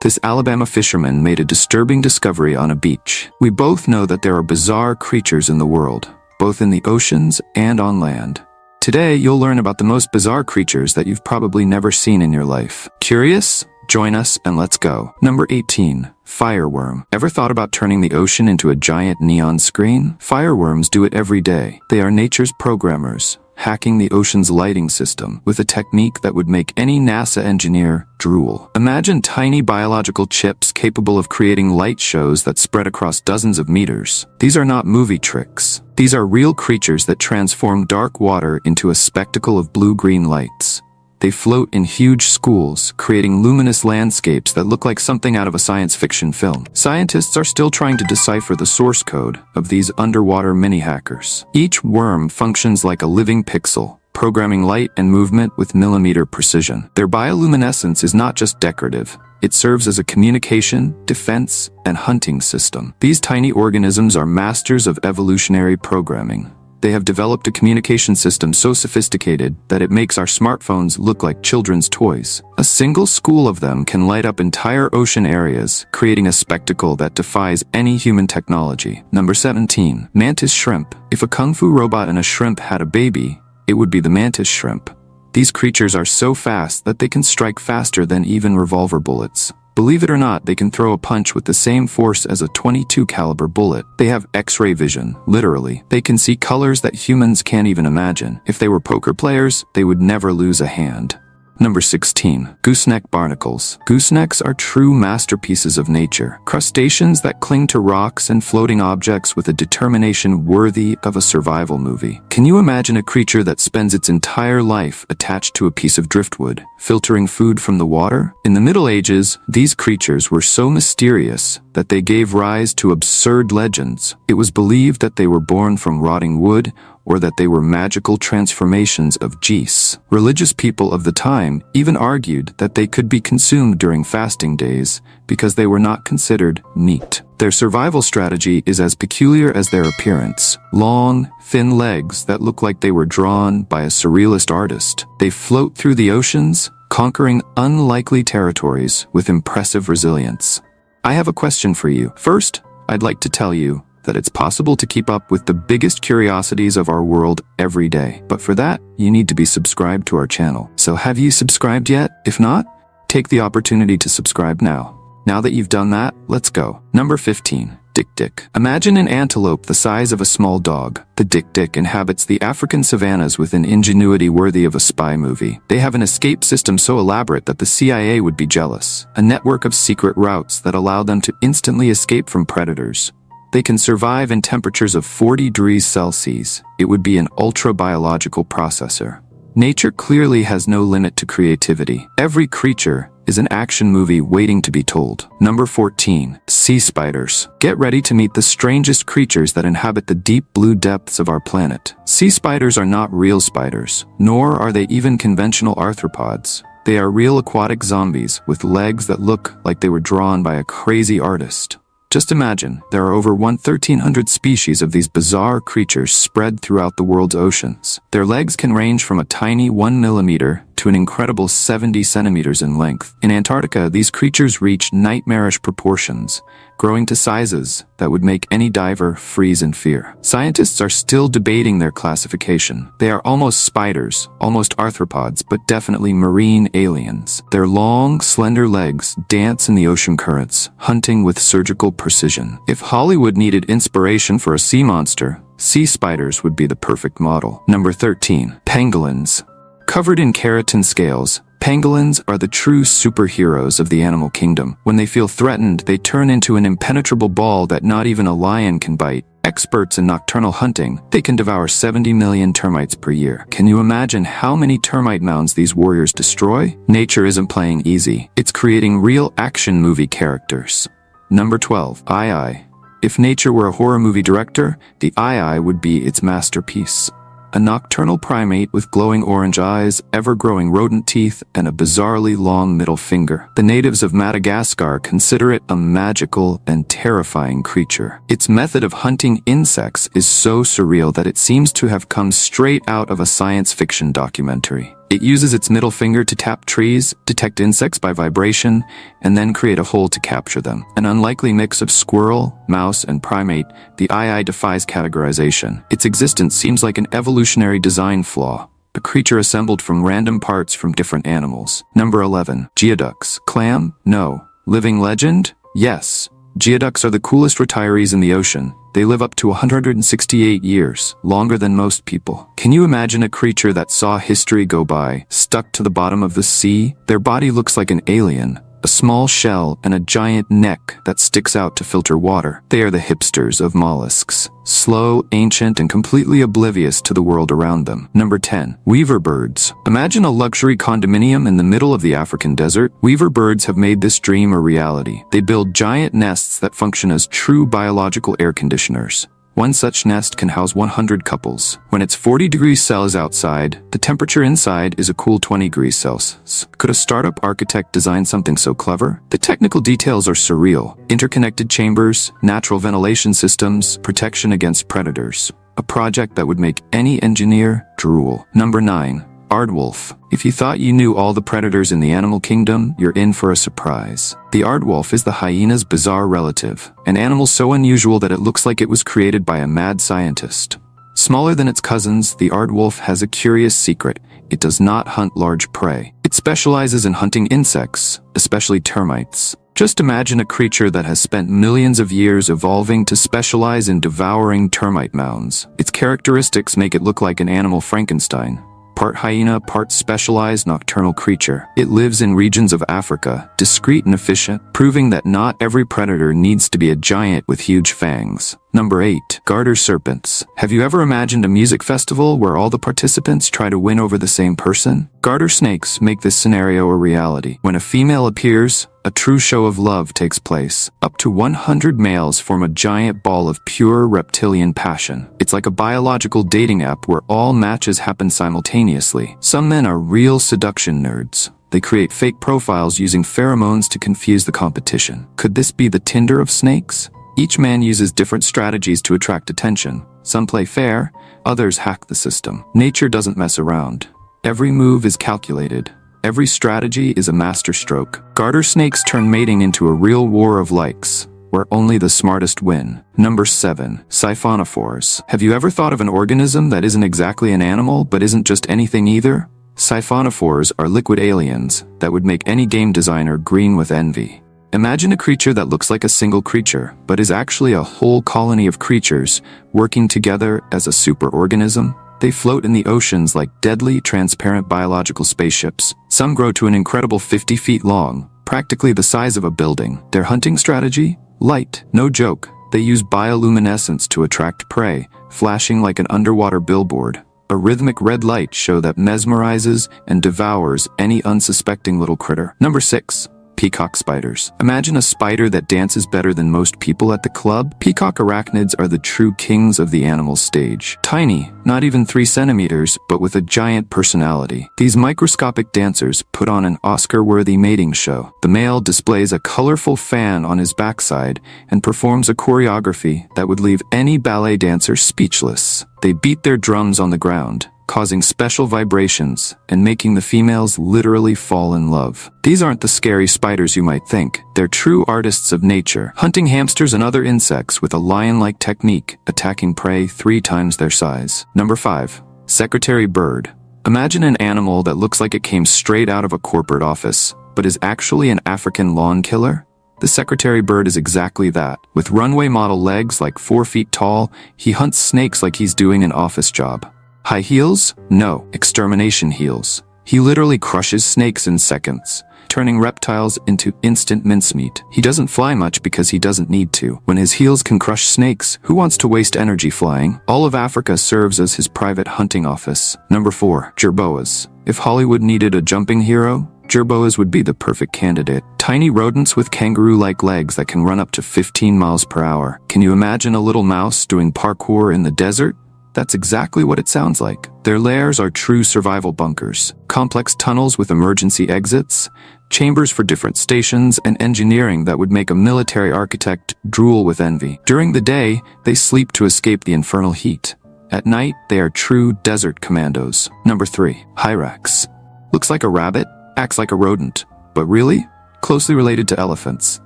This Alabama fisherman made a disturbing discovery on a beach. We both know that there are bizarre creatures in the world, both in the oceans and on land. Today, you'll learn about the most bizarre creatures that you've probably never seen in your life. Curious? Join us and let's go. Number 18. Fireworm. Ever thought about turning the ocean into a giant neon screen? Fireworms do it every day. They are nature's programmers, hacking the ocean's lighting system with a technique that would make any NASA engineer drool. Imagine tiny biological chips capable of creating light shows that spread across dozens of meters. These are not movie tricks. These are real creatures that transform dark water into a spectacle of blue-green lights. They float in huge schools, creating luminous landscapes that look like something out of a science fiction film. Scientists are still trying to decipher the source code of these underwater mini-hackers. Each worm functions like a living pixel, programming light and movement with millimeter precision. Their bioluminescence is not just decorative. It serves as a communication, defense, and hunting system. These tiny organisms are masters of evolutionary programming. They have developed a communication system so sophisticated that it makes our smartphones look like children's toys. A single school of them can light up entire ocean areas, creating a spectacle that defies any human technology. Number 17. Mantis shrimp. If a kung fu robot and a shrimp had a baby, it would be the mantis shrimp. These creatures are so fast that they can strike faster than even revolver bullets. Believe it or not, they can throw a punch with the same force as a .22 caliber bullet. They have X-ray vision, literally. They can see colors that humans can't even imagine. If they were poker players, they would never lose a hand. Number 16. Gooseneck barnacles. Goosenecks are true masterpieces of nature. Crustaceans that cling to rocks and floating objects with a determination worthy of a survival movie. Can you imagine a creature that spends its entire life attached to a piece of driftwood, filtering food from the water? In the Middle Ages, these creatures were so mysterious that they gave rise to absurd legends. It was believed that they were born from rotting wood, or that they were magical transformations of geese. Religious people of the time even argued that they could be consumed during fasting days because they were not considered meat. Their survival strategy is as peculiar as their appearance. Long, thin legs that look like they were drawn by a surrealist artist. They float through the oceans, conquering unlikely territories with impressive resilience. I have a question for you. First, I'd like to tell you that it's possible to keep up with the biggest curiosities of our world every day. But for that, you need to be subscribed to our channel. So have you subscribed yet? If not, take the opportunity to subscribe now. Now that you've done that, let's go. Number 15. Dik-dik. Imagine an antelope the size of a small dog. The dik-dik inhabits the African savannas with an ingenuity worthy of a spy movie. They have an escape system so elaborate that the CIA would be jealous. A network of secret routes that allow them to instantly escape from predators. They can survive in temperatures of 40 degrees Celsius. It would be an ultra-biological processor. Nature clearly has no limit to creativity. Every creature is an action movie waiting to be told. Number 14. Sea spiders. Get ready to meet the strangest creatures that inhabit the deep blue depths of our planet. Sea spiders are not real spiders, nor are they even conventional arthropods. They are real aquatic zombies with legs that look like they were drawn by a crazy artist. Just imagine, there are over 1,300 species of these bizarre creatures spread throughout the world's oceans. Their legs can range from a tiny 1 millimeter to an incredible 70 centimeters in length. In Antarctica, these creatures reach nightmarish proportions, growing to sizes that would make any diver freeze in fear. Scientists are still debating their classification. They are almost spiders, almost arthropods, but definitely marine aliens. Their long, slender legs dance in the ocean currents, hunting with surgical precision. If Hollywood needed inspiration for a sea monster, sea spiders would be the perfect model. Number 13. Pangolins. Covered in keratin scales, pangolins are the true superheroes of the animal kingdom. When they feel threatened, they turn into an impenetrable ball that not even a lion can bite. Experts in nocturnal hunting, they can devour 70 million termites per year. Can you imagine how many termite mounds these warriors destroy? Nature isn't playing easy. It's creating real action movie characters. Number 12. Eye. If nature were a horror movie director, the eye would be its masterpiece. A nocturnal primate with glowing orange eyes, ever-growing rodent teeth, and a bizarrely long middle finger. The natives of Madagascar consider it a magical and terrifying creature. Its method of hunting insects is so surreal that it seems to have come straight out of a science fiction documentary. It uses its middle finger to tap trees, detect insects by vibration, and then create a hole to capture them. An unlikely mix of squirrel, mouse, and primate, the II defies categorization. Its existence seems like an evolutionary design flaw, a creature assembled from random parts from different animals. Number 11. Geoducks. Clam? No. Living legend? Yes. Geoducks are the coolest retirees in the ocean. They live up to 168 years, longer than most people. Can you imagine a creature that saw history go by, stuck to the bottom of the sea? Their body looks like an alien, a small shell and a giant neck that sticks out to filter water. They are the hipsters of mollusks, slow, ancient, and completely oblivious to the world around them. Number 10. Weaver birds. Imagine a luxury condominium in the middle of the African desert. Weaver birds have made this dream a reality. They build giant nests that function as true biological air conditioners. One such nest can house 100 couples. When it's 40 degrees Celsius outside, the temperature inside is a cool 20 degrees Celsius. Could a startup architect design something so clever? The technical details are surreal. Interconnected chambers, natural ventilation systems, protection against predators. A project that would make any engineer drool. Number 9. Aardwolf. If you thought you knew all the predators in the animal kingdom, you're in for a surprise. The aardwolf is the hyena's bizarre relative, an animal so unusual that it looks like it was created by a mad scientist. Smaller than its cousins, the aardwolf has a curious secret. It does not hunt large prey. It specializes in hunting insects, especially termites. Just imagine a creature that has spent millions of years evolving to specialize in devouring termite mounds. Its characteristics make it look like an animal Frankenstein. Part hyena, part specialized nocturnal creature. It lives in regions of Africa, discreet and efficient, proving that not every predator needs to be a giant with huge fangs. Number 8. Garter serpents. Have you ever imagined a music festival where all the participants try to win over the same person? Garter snakes make this scenario a reality. When a female appears, a true show of love takes place. Up to 100 males form a giant ball of pure reptilian passion. It's like a biological dating app where all matches happen simultaneously. Some men are real seduction nerds. They create fake profiles using pheromones to confuse the competition. Could this be the Tinder of snakes? Each man uses different strategies to attract attention. Some play fair, others hack the system. Nature doesn't mess around. Every move is calculated. Every strategy is a masterstroke. Garter snakes turn mating into a real war of likes, where only the smartest win. Number 7. Siphonophores. Have you ever thought of an organism that isn't exactly an animal but isn't just anything either? Siphonophores are liquid aliens that would make any game designer green with envy. Imagine a creature that looks like a single creature, but is actually a whole colony of creatures working together as a superorganism. They float in the oceans like deadly, transparent biological spaceships. Some grow to an incredible 50 feet long, practically the size of a building. Their hunting strategy? Light. No joke. They use bioluminescence to attract prey, flashing like an underwater billboard. A rhythmic red light show that mesmerizes and devours any unsuspecting little critter. Number 6. Peacock spiders. Imagine a spider that dances better than most people at the club. Peacock arachnids are the true kings of the animal stage. Tiny, not even 3 centimeters, but with a giant personality. These microscopic dancers put on an Oscar-worthy mating show. The male displays a colorful fan on his backside and performs a choreography that would leave any ballet dancer speechless. They beat their drums on the ground, causing special vibrations and making the females literally fall in love. These aren't the scary spiders you might think. They're true artists of nature, hunting hamsters and other insects with a lion-like technique, attacking prey 3 times their size. Number 5. Secretary bird. Imagine an animal that looks like it came straight out of a corporate office, but is actually an African lawn killer. The secretary bird is exactly that. With runway model legs like 4 feet tall, he hunts snakes like he's doing an office job. High heels? No, extermination heels. He literally crushes snakes in seconds, turning reptiles into instant mincemeat. He doesn't fly much because he doesn't need to. When his heels can crush snakes, who wants to waste energy flying? All of Africa serves as his private hunting office. Number 4. Jerboas. If Hollywood needed a jumping hero, jerboas would be the perfect candidate. Tiny rodents with kangaroo-like legs that can run up to 15 miles per hour. Can you imagine a little mouse doing parkour in the desert? That's exactly what it sounds like. Their lairs are true survival bunkers. Complex tunnels with emergency exits, chambers for different stations, and engineering that would make a military architect drool with envy. During the day, they sleep to escape the infernal heat. At night, they are true desert commandos. Number 3. Hyrax. Looks like a rabbit, acts like a rodent, but really? Closely related to elephants.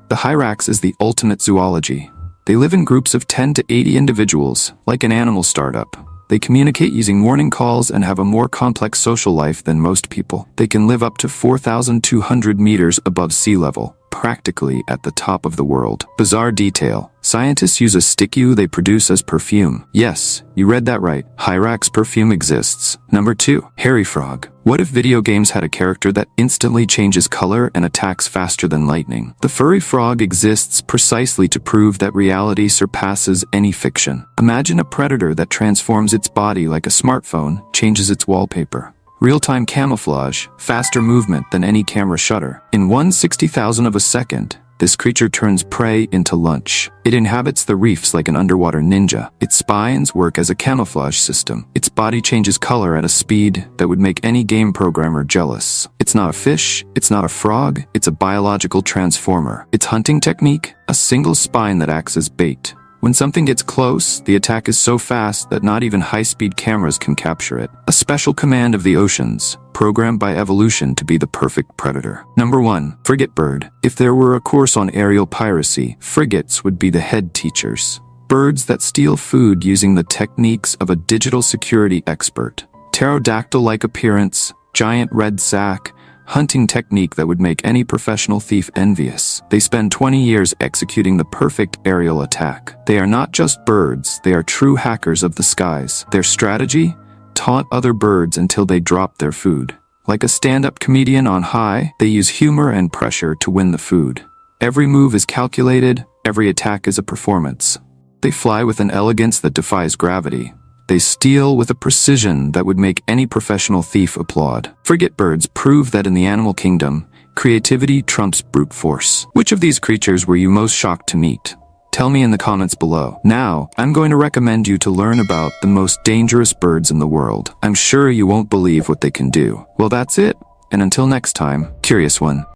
The hyrax is the ultimate zoology. They live in groups of 10 to 80 individuals, like an animal startup. They communicate using warning calls and have a more complex social life than most people. They can live up to 4,200 meters above sea level, practically at the top of the world. Bizarre detail. Scientists use a stick they produce as perfume. Yes, you read that right. Hyrax perfume exists. Number 2. Hairy frog. What if video games had a character that instantly changes color and attacks faster than lightning? The furry frog exists precisely to prove that reality surpasses any fiction. Imagine a predator that transforms its body like a smartphone, changes its wallpaper. Real-time camouflage, faster movement than any camera shutter. In 1/60,000th of a second, this creature turns prey into lunch. It inhabits the reefs like an underwater ninja. Its spines work as a camouflage system. Its body changes color at a speed that would make any game programmer jealous. It's not a fish, it's not a frog, it's a biological transformer. Its hunting technique? A single spine that acts as bait. When something gets close, the attack is so fast that not even high-speed cameras can capture it. A special command of the oceans, programmed by evolution to be the perfect predator. Number 1. Frigate bird. If there were a course on aerial piracy, frigates would be the head teachers. Birds that steal food using the techniques of a digital security expert. Pterodactyl-like appearance, giant red sac, hunting technique that would make any professional thief envious. They spend 20 years executing the perfect aerial attack. They are not just birds, they are true hackers of the skies. Their strategy? Taunt other birds until they drop their food. Like a stand-up comedian on high, they use humor and pressure to win the food. Every move is calculated, every attack is a performance. They fly with an elegance that defies gravity. They steal with a precision that would make any professional thief applaud. Frigate birds prove that in the animal kingdom, creativity trumps brute force. Which of these creatures were you most shocked to meet? Tell me in the comments below. Now, I'm going to recommend you to learn about the most dangerous birds in the world. I'm sure you won't believe what they can do. Well, that's it. And until next time, curious one.